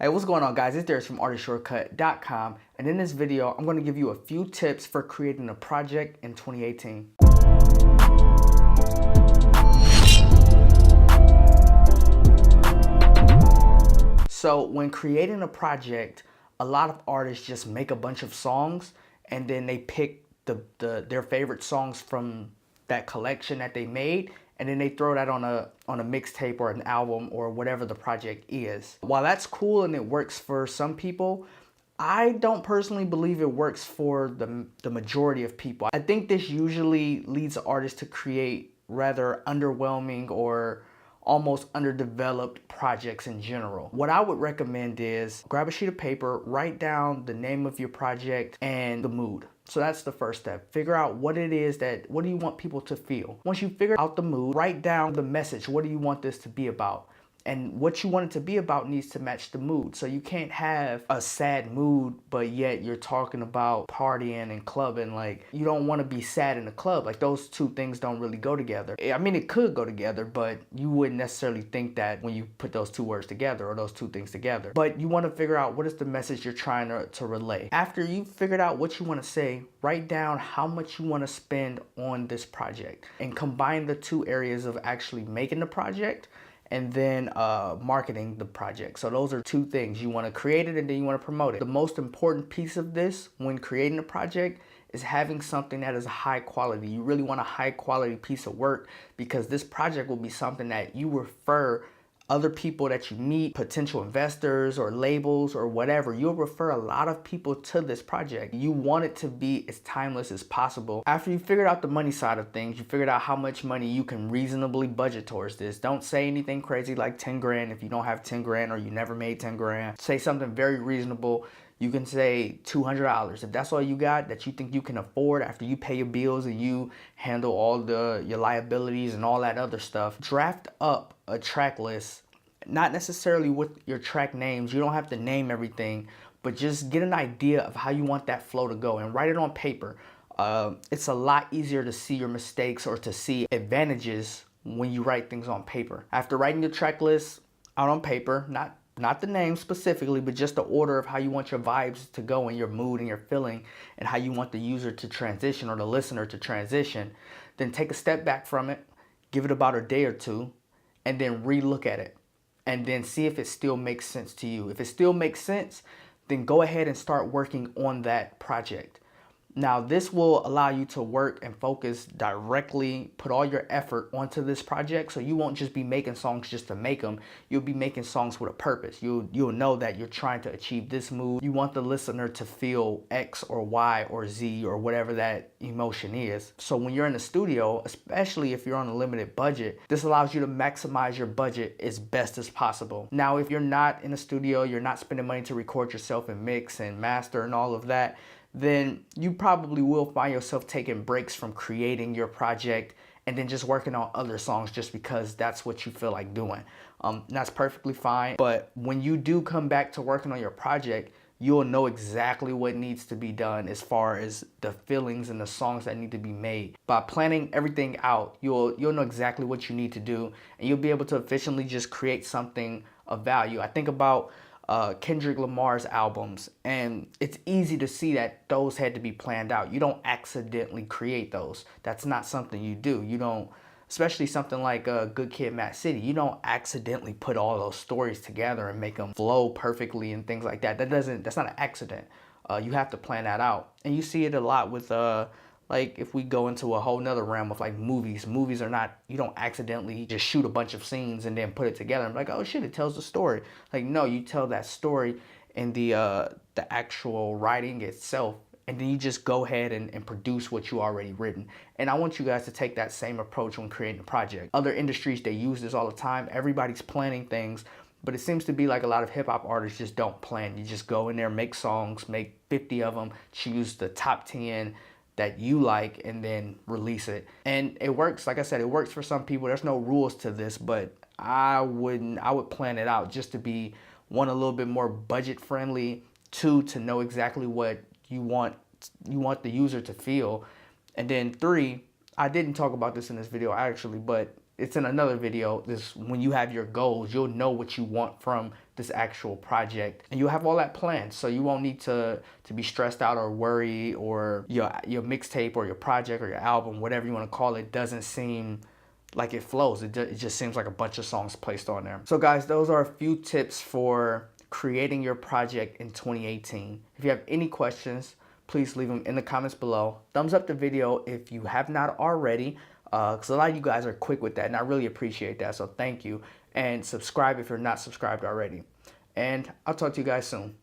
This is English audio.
Hey, what's going on, guys? It's Darius from artistshortcut.com, and in this video, I'm going to give you a few tips for creating a project in 2018. So when creating a project, a lot of artists just make a bunch of songs and then they pick their favorite songs from that collection that they made, and then they throw that on a mixtape or an album or whatever the project is. While that's cool and it works for some people, I don't personally believe it works for the majority of people. I think this usually leads artists to create rather underwhelming or almost underdeveloped projects in general. What I would recommend is grab a sheet of paper, write down the name of your project and the mood. So that's the first step. Figure out what it is what do you want people to feel? Once you figure out the mood, write down the message. What do you want this to be about? And what you want it to be about needs to match the mood. So you can't have a sad mood, but yet you're talking about partying and clubbing. Like, you don't want to be sad in a club. Like, those two things don't really go together. I mean, it could go together, but you wouldn't necessarily think that when you put those two words together or those two things together. But you want to figure out what is the message you're trying to relay. After you've figured out what you want to say, write down how much you want to spend on this project and combine the two areas of actually making the project and then marketing the project. So those are two things. You want to create it and then you want to promote it. The most important piece of this when creating a project is having something that is high quality. You really want a high quality piece of work because this project will be something that you refer other people that you meet, potential investors or labels or whatever. You'll refer a lot of people to this project. You want it to be as timeless as possible. After you figured out the money side of things, you figured out how much money you can reasonably budget towards this. Don't say anything crazy like 10 grand if you don't have 10 grand or you never made 10 grand. Say something very reasonable. You can say $200. If that's all you got that you think you can afford after you pay your bills and you handle all your liabilities and all that other stuff, draft up a track list, not necessarily with your track names. You don't have to name everything, but just get an idea of how you want that flow to go and write it on paper. It's a lot easier to see your mistakes or to see advantages when you write things on paper. After writing your track list out on paper, not the name specifically, but just the order of how you want your vibes to go and your mood and your feeling and how you want the user to transition or the listener to transition, then take a step back from it, give it about a day or two, and then re-look at it. And then see if it still makes sense to you. If it still makes sense, then go ahead and start working on that project. Now, this will allow you to work and focus directly, put all your effort onto this project. So you won't just be making songs just to make them. You'll be making songs with a purpose. You'll know that you're trying to achieve this mood. You want the listener to feel X or Y or Z or whatever that emotion is. So when you're in the studio, especially if you're on a limited budget, this allows you to maximize your budget as best as possible. Now, if you're not in a studio, you're not spending money to record yourself and mix and master and all of that, then you probably will find yourself taking breaks from creating your project and then just working on other songs just because that's what you feel like doing. That's perfectly fine. But when you do come back to working on your project, you'll know exactly what needs to be done as far as the feelings and the songs that need to be made. By planning everything out, you'll know exactly what you need to do, and you'll be able to efficiently just create something of value. I think about Kendrick Lamar's albums, and it's easy to see that those had to be planned out. You don't accidentally create those. That's not something you do. You don't, especially something like Good Kid, Mad City. You don't accidentally put all those stories together and make them flow perfectly and things like that. That's not an accident. You have to plan that out, and you see it a lot with like if we go into a whole nother realm of like movies. Movies are not, you don't accidentally just shoot a bunch of scenes and then put it together and be like, oh shit, it tells a story. Like, no, you tell that story in the actual writing itself, and then you just go ahead and produce what you already written. And I want you guys to take that same approach when creating a project. Other industries, they use this all the time. Everybody's planning things, but it seems to be like a lot of hip hop artists just don't plan. You just go in there, make songs, make 50 of them, choose the top 10 that you like, and then release it. And it works. Like I said, it works for some people. There's no rules to this, but I would plan it out just to be, one, a little bit more budget friendly, two, to know exactly what you want the user to feel, and then three, I didn't talk about this in this video actually, but it's in another video. This, when you have your goals, you'll know what you want from this actual project, and you'll have all that planned, so you won't need to be stressed out or worry, or your mixtape or your project or your album, whatever you want to call it, doesn't seem like it flows. It just seems like a bunch of songs placed on there. So guys, those are a few tips for creating your project in 2018. If you have any questions, please leave them in the comments below. Thumbs up the video if you have not already, because a lot of you guys are quick with that, and I really appreciate that, so thank you. And subscribe if you're not subscribed already. And I'll talk to you guys soon.